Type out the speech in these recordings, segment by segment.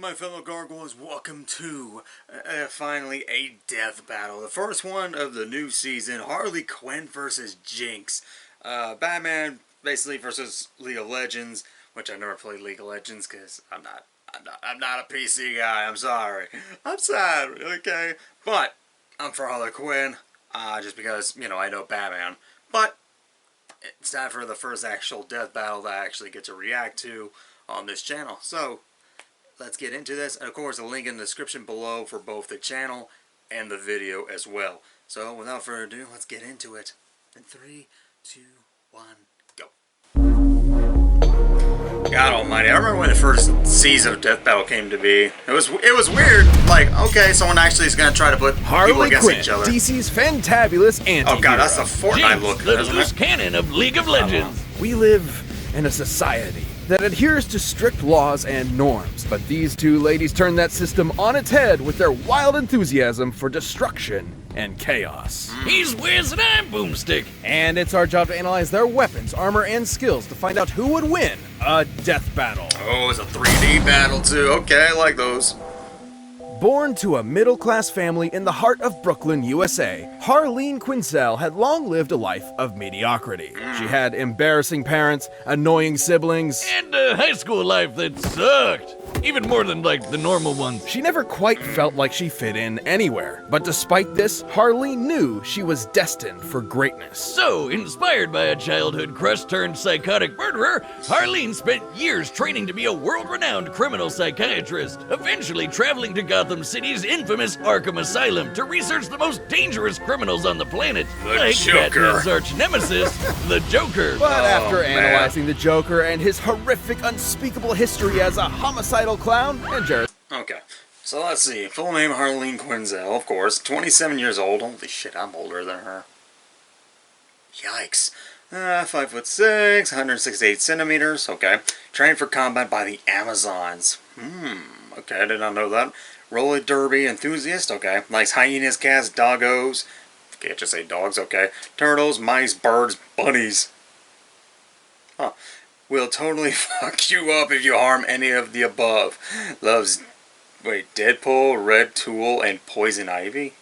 my fellow gargoyles, welcome to finally a death battle. The first one of the new season, Harley Quinn versus Jinx. Batman basically versus League of Legends, which I never played League of Legends because I'm not a PC guy. I'm sorry. I'm sad, okay? But I'm for Harley Quinn, just because, you know, I know Batman. But it's time for the first actual death battle that I actually get to react to on this channel. So let's get into this, and of course a link in the description below for both the channel and the video as well. So without further ado, let's get into it. In 3, 2, 1, go. God almighty, I remember when the first season of Death Battle came to be. It was weird, like, okay, someone actually is going to try to put people against Quin, each other. DC's fantabulous anti-hero. Oh god, that's the Fortnite Jinx, look, the isn't loose it? cannon of League of Legends. We live in a society that adheres to strict laws and norms, but these two ladies turn that system on its head with their wild enthusiasm for destruction and chaos. He's Wiz and I'm Boomstick. And it's our job to analyze their weapons, armor, and skills to find out who would win a death battle. Oh, it's a 3D battle too. Okay, I like those. Born to a middle-class family in the heart of Brooklyn, USA, Harley Quinn had long lived a life of mediocrity. She had embarrassing parents, annoying siblings, And a high school life that sucked. Even more than, like, the normal ones. she never quite felt like she fit in anywhere. But despite this, Harley knew she was destined for greatness. So, inspired by a childhood crush turned psychotic murderer, Harleen spent years training to be a world-renowned criminal psychiatrist, eventually traveling to Gotham City's infamous Arkham Asylum to research the most dangerous criminals on the planet, like Joker. Batman's arch-nemesis, the Joker. But after man. analyzing the Joker and his horrific, unspeakable history as a homicidal clown, and Jared. Okay, so let's see. Full name Harley Quinzel, of course. 27 years old. Holy shit, I'm older than her. Yikes. 5'6", 168 centimeters. Okay. Trained for combat by the Amazons. Okay, I did not know that. Roller derby enthusiast. Okay. Likes hyenas, cats, doggos. Can't just say dogs. Okay. Turtles, mice, birds, bunnies. Huh. Will totally fuck you up if you harm any of the above. Loves, Deadpool, Red Tool, and Poison Ivy?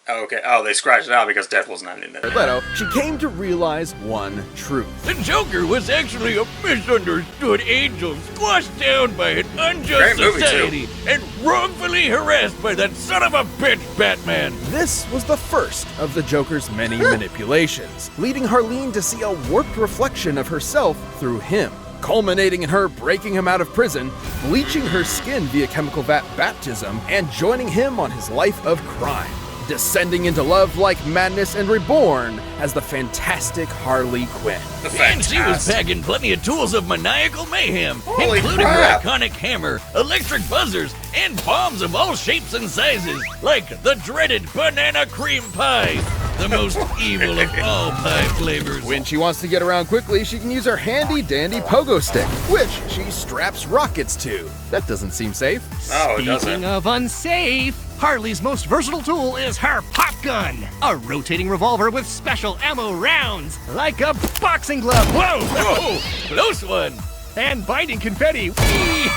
Okay, oh, they scratched it out because Deadpool's not in there. Leto, she came to realize one truth. The Joker was actually a misunderstood angel squashed down by an unjust Great movie, society and wrongfully harassed by that son of a bitch Batman. This was the first of the Joker's many manipulations, leading Harleen to see a warped reflection of herself through him, culminating in her breaking him out of prison, bleaching her skin via chemical vat baptism, and joining him on his life of crime, descending into love like madness and reborn as the fantastic Harley Quinn. And she was packing plenty of tools of maniacal mayhem, Holy including crap. her iconic hammer, electric buzzers, and bombs of all shapes and sizes, like the dreaded banana cream pie, the most evil of all pie flavors. When she wants to get around quickly, she can use her handy-dandy pogo stick, which she straps rockets to. That doesn't seem safe. No, it Speaking doesn't. of unsafe, Harley's most versatile tool is her pop gun, a rotating revolver with special ammo rounds, like a boxing glove. Whoa! Oh, close one. And binding confetti. Whee!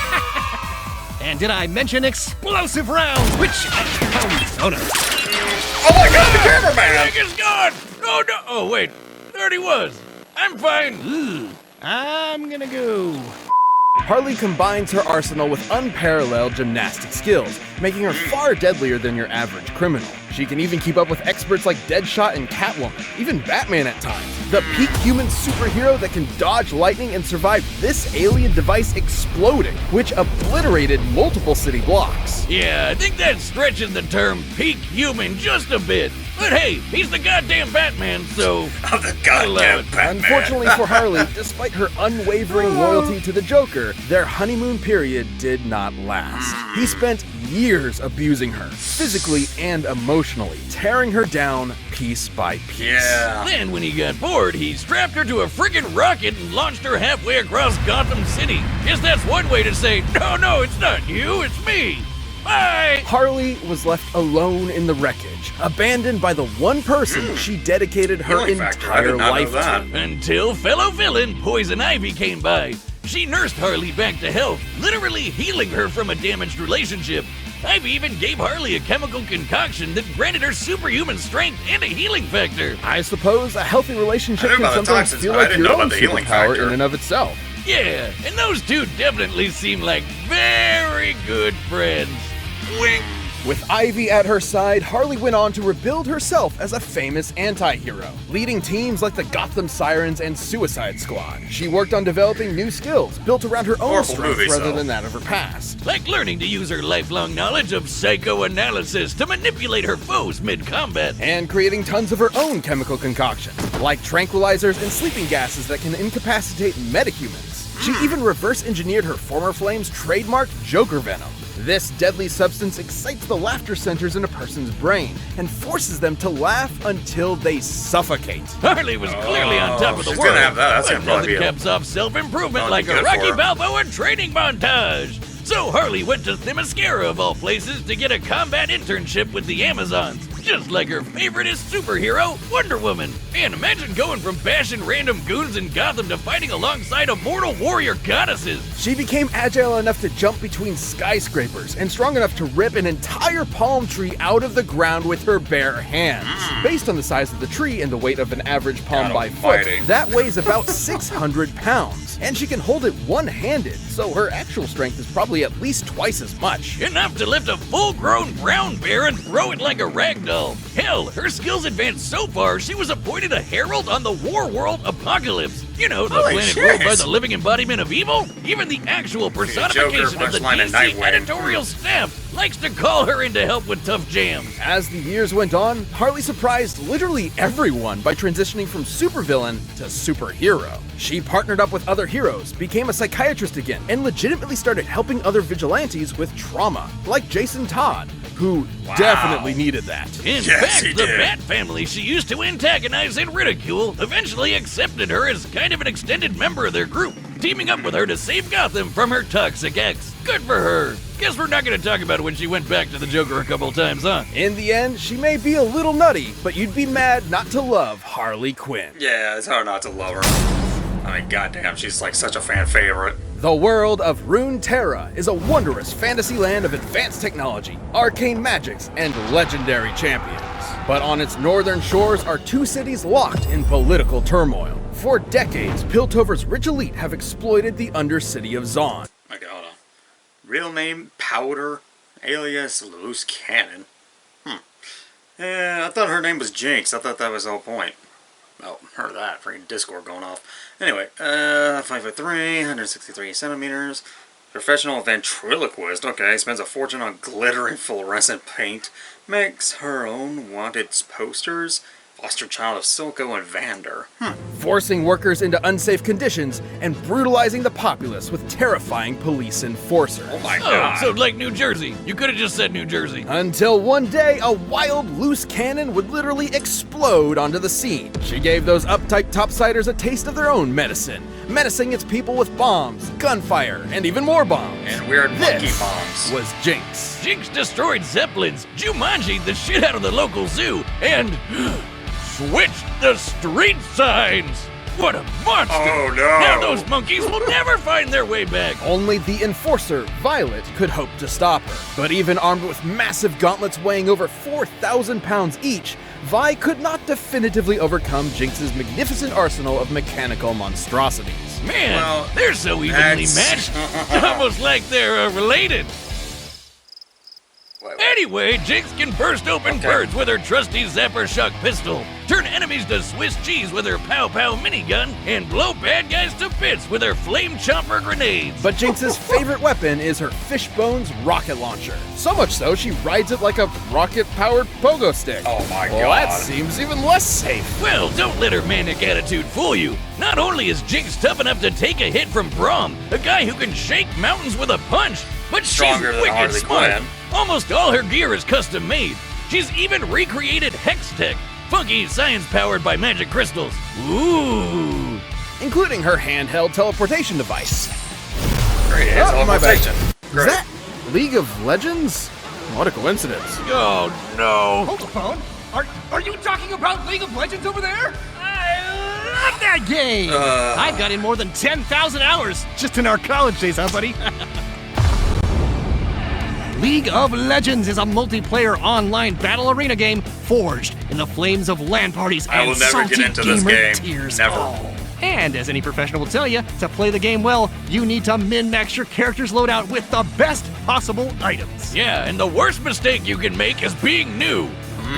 And did I mention explosive rounds? Which? Oh no! Oh my god, the cameraman! Nick is gone. Oh no. Oh wait, there he was. I'm fine. I'm gonna go. Harley combines her arsenal with unparalleled gymnastic skills, making her far deadlier than your average criminal. She can even keep up with experts like Deadshot and Catwoman, even Batman at times. The peak human superhero that can dodge lightning and survive this alien device exploding, which obliterated multiple city blocks. Yeah, I think that stretches the term peak human just a bit. But hey, he's the goddamn Batman, so I'm the goddamn Batman. Unfortunately for Harley, despite her unwavering loyalty to the Joker, their honeymoon period did not last. He spent years abusing her, physically and emotionally, tearing her down piece by piece. Yeah. Then when he got bored, he strapped her to a friggin' rocket and launched her halfway across Gotham City. Guess that's one way to say, no, it's not you, it's me. Bye! Harley was left alone in the wreckage, abandoned by the one person she dedicated her Healing factor, I entire did not know life that. to. Until fellow villain Poison Ivy came by. She nursed Harley back to health, literally healing her from a damaged relationship. Ivy even gave Harley a chemical concoction that granted her superhuman strength and a healing factor. I suppose a healthy relationship I knew can about the sometimes toxins, feel but I like didn't your know own about the healing superpower factor. in and of itself. Yeah, and those two definitely seem like very good friends. Wink! With Ivy at her side, Harley went on to rebuild herself as a famous anti-hero, leading teams like the Gotham Sirens and Suicide Squad. She worked on developing new skills built around her own Horrible strength movies, rather though. than that of her past. Like learning to use her lifelong knowledge of psychoanalysis to manipulate her foes mid-combat. And creating tons of her own chemical concoctions, like tranquilizers and sleeping gases that can incapacitate metahumans. She even reverse engineered her former flame's trademark Joker Venom. This deadly substance excites the laughter centers in a person's brain and forces them to laugh until they suffocate. Harley was clearly on top of the she's world, gonna have that. That's but gonna probably nothing be a- caps off self-improvement That'd like be a good Rocky for her. Balboa training montage. So Harley went to Themyscira of all places to get a combat internship with the Amazons, just like her favoriteest superhero, Wonder Woman. And imagine going from bashing random goons in Gotham to fighting alongside immortal warrior goddesses. She became agile enough to jump between skyscrapers and strong enough to rip an entire palm tree out of the ground with her bare hands. Based on the size of the tree and the weight of an average palm God by foot, almighty. that weighs about 600 pounds. And she can hold it one-handed, so her actual strength is probably at least twice as much. Enough to lift a full-grown brown bear and throw it like a rag doll. Hell, her skills advanced so far, she was appointed a herald on the War World Apocalypse. You know, the Holy planet shit. ruled by the living embodiment of evil? Even the actual personification of the punchline, and DC Nightwing. editorial staff likes to call her in to help with tough jams. As the years went on, Harley surprised literally everyone by transitioning from supervillain to superhero. She partnered up with other heroes, became a psychiatrist again, and legitimately started helping other vigilantes with trauma, like Jason Todd, who definitely needed that. In Yes, fact, he the did. Bat family she used to antagonize and ridicule eventually accepted her as kind of an extended member of their group, teaming up with her to save Gotham from her toxic ex. Good for her. Guess we're not going to talk about it when she went back to the Joker a couple times, huh? In the end, she may be a little nutty, but you'd be mad not to love Harley Quinn. Yeah, it's hard not to love her. I mean, goddamn, she's like such a fan favorite. The world of Runeterra is a wondrous fantasy land of advanced technology, arcane magics, and legendary champions. But on its northern shores are two cities locked in political turmoil. For decades, Piltover's rich elite have exploited the undercity of Zaun. Okay, hold on. Real name, Powder, alias Loose Cannon. Yeah, I thought her name was Jinx. I thought that was the whole point. Oh, heard that. Freaking Discord going off. Anyway, 5'3", 163 centimeters. Professional ventriloquist. Okay, spends a fortune on glittering fluorescent paint. Makes her own wanted posters. Foster child of Silco and Vander. Forcing workers into unsafe conditions and brutalizing the populace with terrifying police enforcers. Oh my Oh, god. so like New Jersey. You could have just said New Jersey. Until one day, a wild, loose cannon would literally explode onto the scene. She gave those uptight topsiders a taste of their own medicine, menacing its people with bombs, gunfire, and even more bombs. And weird monkey This bombs. was Jinx. Jinx destroyed Zeppelins, Jumanji'd the shit out of the local zoo, and switched the street signs. What a monster! Oh no! Now those monkeys will never find their way back. Only the enforcer, Violet, could hope to stop her. But even armed with massive gauntlets weighing over 4,000 pounds each, Vi could not definitively overcome Jinx's magnificent arsenal of mechanical monstrosities. Man, Well, they're so evenly that's- matched, almost like they're related. Wait. Anyway, Jinx can burst open Okay. birds with her trusty Zapper Shock pistol, turn enemies to Swiss cheese with her Pow Pow minigun, and blow bad guys to bits with her Flame Chomper grenades. But Jinx's favorite weapon is her Fishbones rocket launcher. So much so, she rides it like a rocket-powered pogo stick. Oh my Well, that god. seems even less safe. Well, don't let her manic attitude fool you. Not only is Jinx tough enough to take a hit from Braum, a guy who can shake mountains with a punch, but Stronger she's than wicked Harley smart. Quinn. Almost all her gear is custom made. She's even recreated Hex Tech, funky science powered by magic crystals. Ooh. Including her handheld teleportation device. Great Oh, my bad. teleportation. Is Great. that League of Legends? What a coincidence. Oh no. Hold the phone. Are you talking about League of Legends over there? I Love that game! I've got in more than 10,000 hours just in our college days, huh, buddy? League of Legends is a multiplayer online battle arena game forged in the flames of LAN parties I and will never salty get into this gamer game. tears. Never. Oh. And as any professional will tell you, to play the game well, you need to min-max your character's loadout with the best possible items. Yeah, and the worst mistake you can make is being new.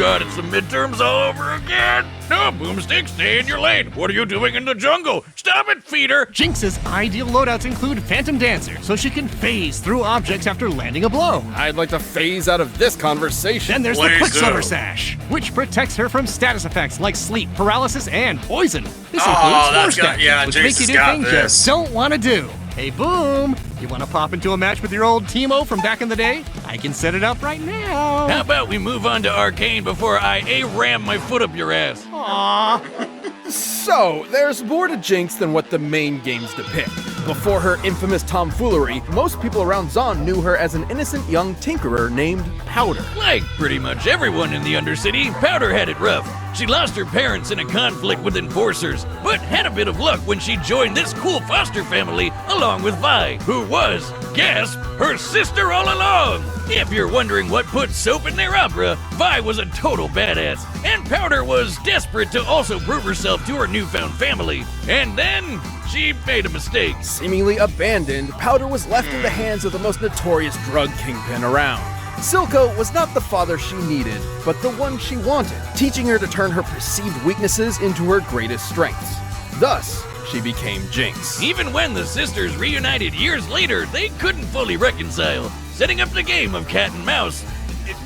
God, it's the midterms all over again. No, Boomstick, stay in your lane. What are you doing in the jungle? Stop it, feeder. Jinx's ideal loadouts include Phantom Dancer, so she can phase through objects after landing a blow. I'd like to phase out of this conversation. Then there's Please the Quicksilver do. Sash, which protects her from status effects like sleep, paralysis, and poison. This Oh, includes that's force got- dashes, yeah, which Jinx make you has do got things this. you don't want to do. Hey, Boom, you want to pop into a match with your old Teemo from back in the day? I can set it up right now. How about we move on to Arcane before I ram my foot up your ass? Aww. So, there's more to Jinx than what the main games depict. Before her infamous tomfoolery, most people around Zon knew her as an innocent young tinkerer named Powder. Like pretty much everyone in the Undercity, Powder had it rough. She lost her parents in a conflict with enforcers, but had a bit of luck when she joined this cool foster family along with Vi, who was, gasp, her sister all along. If you're wondering what put soap in their opera, Vi was a total badass, and Powder was desperate to also prove herself to her newfound family. And then she made a mistake. Seemingly abandoned, Powder was left in the hands of the most notorious drug kingpin around. Silco was not the father she needed, but the one she wanted, teaching her to turn her perceived weaknesses into her greatest strengths. Thus, she became Jinx. Even when the sisters reunited years later, they couldn't fully reconcile, setting up the game of cat and mouse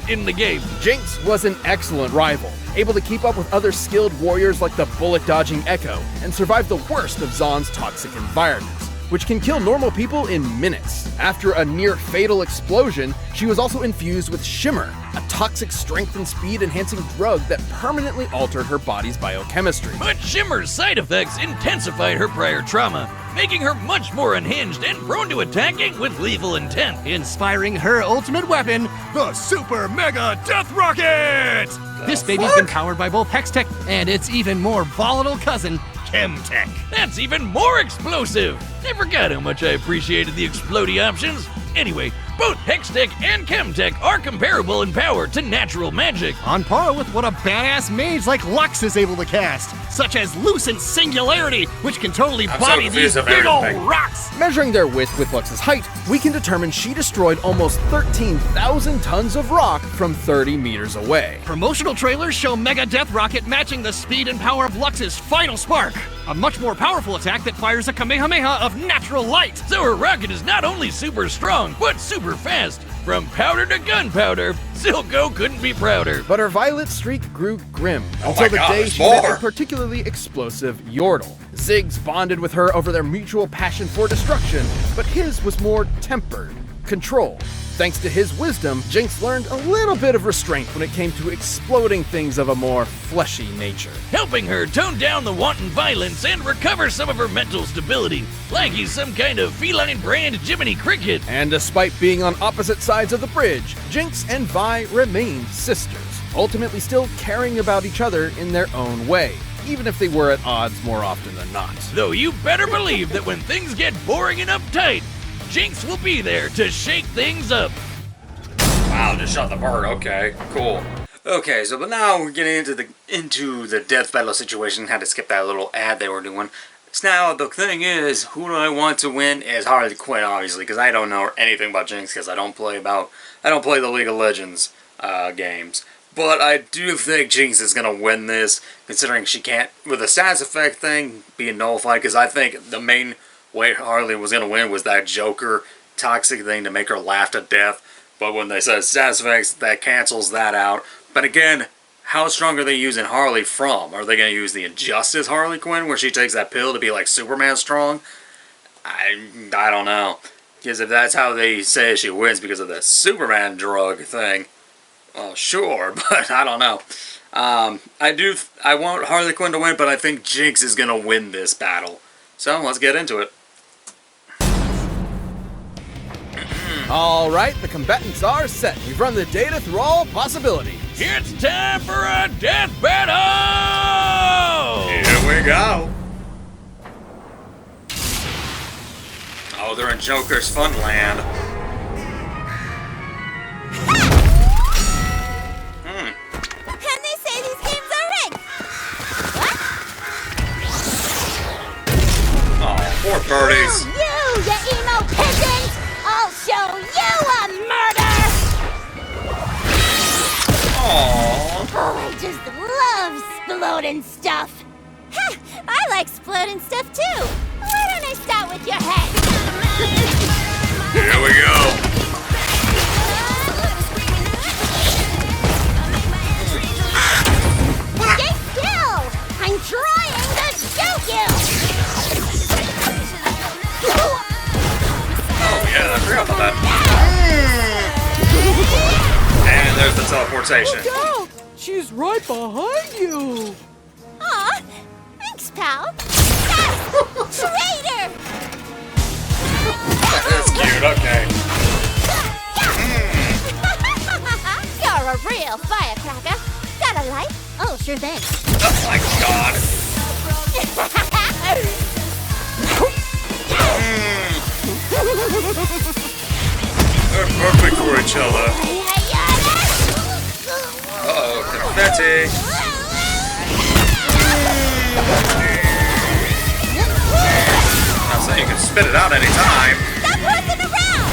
in the game. Jinx was an excellent rival, able to keep up with other skilled warriors like the bullet-dodging Echo, and survive the worst of Zon's toxic environments, which can kill normal people in minutes. After a near-fatal explosion, she was also infused with Shimmer, a toxic strength and speed-enhancing drug that permanently altered her body's biochemistry. But Shimmer's side effects intensified her prior trauma, making her much more unhinged and prone to attacking with lethal intent. Inspiring her ultimate weapon, the Super Mega Death Rocket! This baby's been powered by both Hextech and its even more volatile cousin, Chemtech. That's even more explosive! I forgot how much I appreciated the explodey options. Anyway, both Hextech and Chemtech are comparable in power to natural magic. On par with what a badass mage like Lux is able to cast, such as Lucent Singularity, which can totally I'm so body these confused of big ol' everything. rocks. Measuring their width with Lux's height, we can determine she destroyed almost 13,000 tons of rock from 30 meters away. Promotional trailers show Mega Death Rocket matching the speed and power of Lux's Final Spark, a much more powerful attack that fires a Kamehameha of natural light. So her rocket is not only super strong, but super fast. From powder to gunpowder, Silco couldn't be prouder. But her violet streak grew grim Oh until my the God, day there's she met more. a particularly explosive Yordle. Ziggs bonded with her over their mutual passion for destruction, but his was more tempered, controlled. Thanks to his wisdom, Jinx learned a little bit of restraint when it came to exploding things of a more fleshy nature. Helping her tone down the wanton violence and recover some of her mental stability, like he's some kind of feline brand Jiminy Cricket. And despite being on opposite sides of the bridge, Jinx and Vi remained sisters, ultimately still caring about each other in their own way, even if they were at odds more often than not. Though you better believe that when things get boring and uptight, Jinx will be there to shake things up. Wow, just shot the bird. Okay, cool. Okay, so but now we're getting into the death battle situation. Had to skip that little ad they were doing. So now the thing is, who do I want to win is Harley Quinn, obviously, because I don't know anything about Jinx because I don't play the League of Legends games. But I do think Jinx is gonna win this, considering she can't with the status effect thing being nullified. Because I think the main way Harley was gonna win was that Joker toxic thing to make her laugh to death. But when they said status effects, that cancels that out. But again, how strong are they using Harley from? Are they going to use the Injustice Harley Quinn, where she takes that pill to be like Superman strong? I don't know. Because if that's how they say she wins because of the Superman drug thing, well, sure, but I don't know. I want Harley Quinn to win, but I think Jinx is going to win this battle. So let's get into it. All right, the combatants are set. We've run the data through all possibilities. It's time for a death battle! Here we go. Uh-oh, they're in Joker's Fun Land. And they say these games are rigged. What? Oh, poor birdies. You emo pigeons! I'll show you a murder! Aww. Oh, I just love exploding stuff. Ha! I like exploding stuff too. Why don't I start with your head? Here we go. Stay still! I'm trying to shoot you! Oh yeah, I forgot about that. And there's the teleportation. Look out! She's right behind you! Aw, thanks, pal. Traitor! That's cute, okay. You're a real firecracker. Got a light? Oh, sure thing. Oh my god. They're perfect for each other. Uh-oh, confetti. Not saying you can spit it out anytime. Stop horsing around!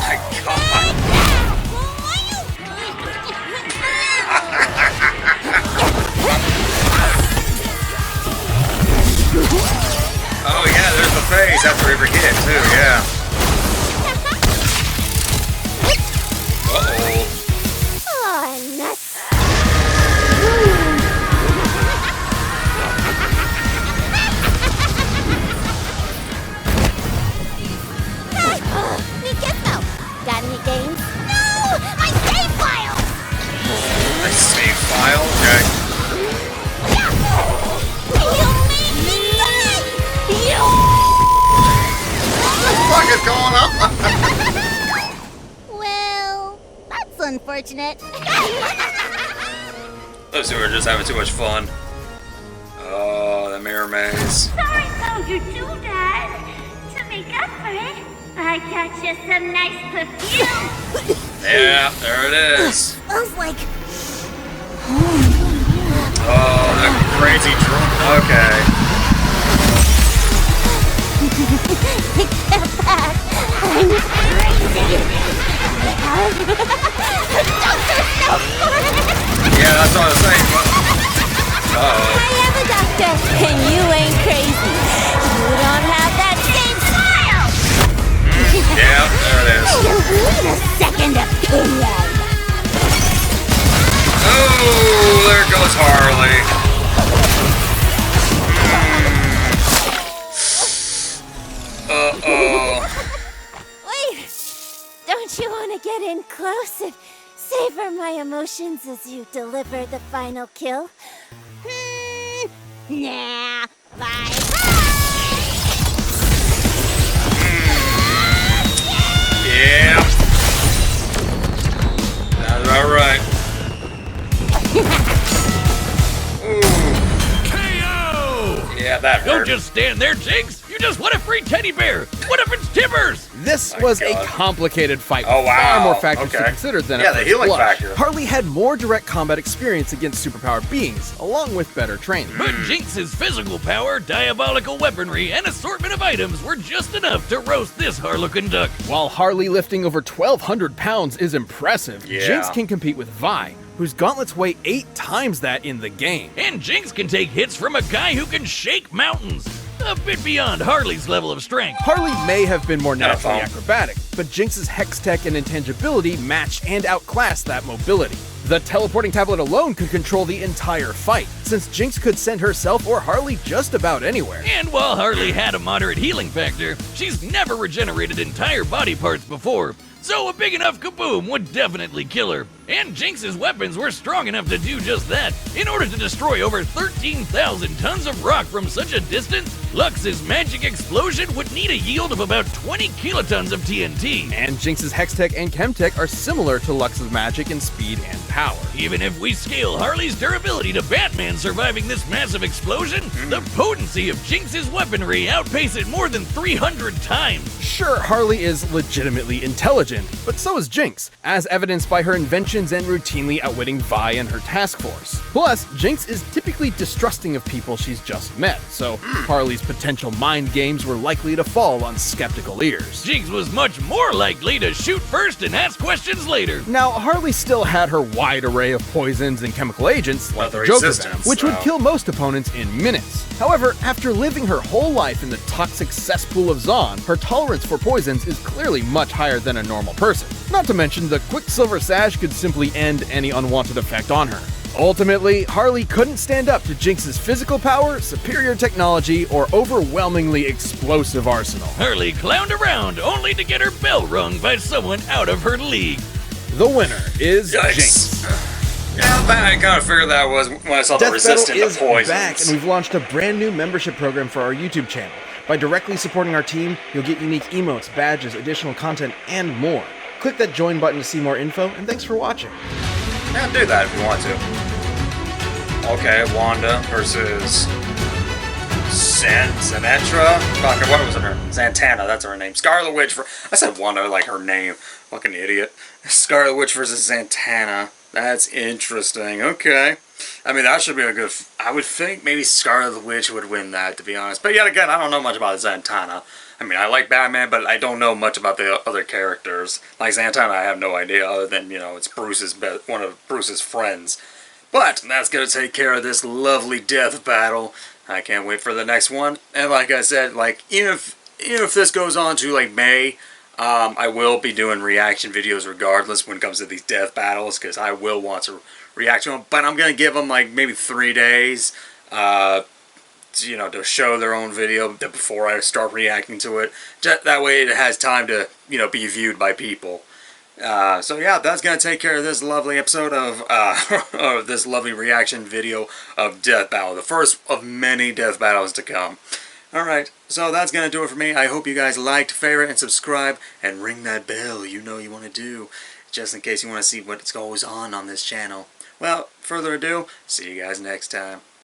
My god. Oh yeah, there's the phase after every hit too, yeah. Uh-oh. Oh, nuts. Hey, Gizmo. Got any games? No! My save file! A save file, okay. You made me die! What is going on? Well, that's unfortunate. Those two are just having too much fun. Oh, the mirror maze. Sorry, Soldier 2 Dad. To make up for it, I got you some nice perfume. Yeah, there it is. Smells like... Oh, that crazy drum. Okay. Take that back. I'm crazy. Yeah, that's what I was saying. Uh-oh. I am a doctor, and you ain't crazy. You don't have that same smile. Yeah, there it is. You need a second opinion. Oh, there goes Harley. Uh-oh. Wait, don't you want to get in close and savor my emotions as you deliver the final kill? Nah, bye. Yeah. That's about right. KO! Yeah, that hurt. Don't just stand there, Jinx! You just want a free teddy bear! What if it's Tibbers? This My was God. a complicated fight Oh, with wow. far more factors to Okay. consider than Yeah, at the first healing blush. factor. Harley had more direct combat experience against superpowered beings, along with better training. But Jinx's physical power, diabolical weaponry, and assortment of items were just enough to roast this Harlequin duck. While Harley lifting over 1,200 pounds is impressive, Yeah. Jinx can compete with Vi, whose gauntlets weigh 8 times that in the game. And Jinx can take hits from a guy who can shake mountains. A bit beyond Harley's level of strength. Harley may have been more Not a naturally phone. acrobatic, but Jinx's hex tech and intangibility matched and outclassed that mobility. The teleporting tablet alone could control the entire fight, since Jinx could send herself or Harley just about anywhere. And while Harley had a moderate healing factor, she's never regenerated entire body parts before. So a big enough kaboom would definitely kill her. And Jinx's weapons were strong enough to do just that. In order to destroy over 13,000 tons of rock from such a distance, Lux's magic explosion would need a yield of about 20 kilotons of TNT. And Jinx's Hextech and Chemtech are similar to Lux's magic in speed and power. Even if we scale Harley's durability to Batman surviving this massive explosion, the potency of Jinx's weaponry outpaces it more than 300 times. Sure, Harley is legitimately intelligent, but so is Jinx, as evidenced by her inventions and routinely outwitting Vi and her task force. Plus, Jinx is typically distrusting of people she's just met, so Harley's potential mind games were likely to fall on skeptical ears. Jinx was much more likely to shoot first and ask questions later. Now, Harley still had her wide array of poisons and chemical agents, like the their Joker resistance, Venom, which would kill most opponents in minutes. However, after living her whole life in the toxic cesspool of Zon, her tolerance for poisons is clearly much higher than a normal person. Not to mention, the Quicksilver Sash could simply end any unwanted effect on her. Ultimately, Harley couldn't stand up to Jinx's physical power, superior technology, or overwhelmingly explosive arsenal. Harley clowned around only to get her bell rung by someone out of her league. The winner is Yikes. Jinx. Yeah, I kind of figured that was when I saw the Death Battle resistant to is poisons. back, and we've launched a brand new membership program for our YouTube channel. By directly supporting our team, you'll get unique emotes, badges, additional content, and more. Click that join button to see more info, and thanks for watching. Yeah, do that if you want to. Okay, Wanda versus Sinatra. Fuck, what was her? Santana, that's her name. Scarlet Witch. I said Wanda like her name. Fucking idiot. Scarlet Witch versus Santana. That's interesting. Okay. I mean, that should be a good... I would think maybe Scarlet Witch would win that, to be honest. But yet again, I don't know much about Santana. I mean, I like Batman, but I don't know much about the other characters. Like Santana, I have no idea, other than, you know, it's one of Bruce's friends. But that's going to take care of this lovely death battle. I can't wait for the next one. And like I said, like, even if this goes on to, like, May... I will be doing reaction videos regardless when it comes to these death battles, because I will want to react to them, but I'm going to give them like maybe 3 days, you know, to show their own video before I start reacting to it. That way it has time to, you know, be viewed by people. So yeah, that's going to take care of this lovely episode of, of this lovely reaction video of Death Battle, the first of many death battles to come. Alright, so that's going to do it for me. I hope you guys liked, favorite, and subscribe, and ring that bell you know you want to do, just in case you want to see what goes on this channel. Well, further ado, see you guys next time.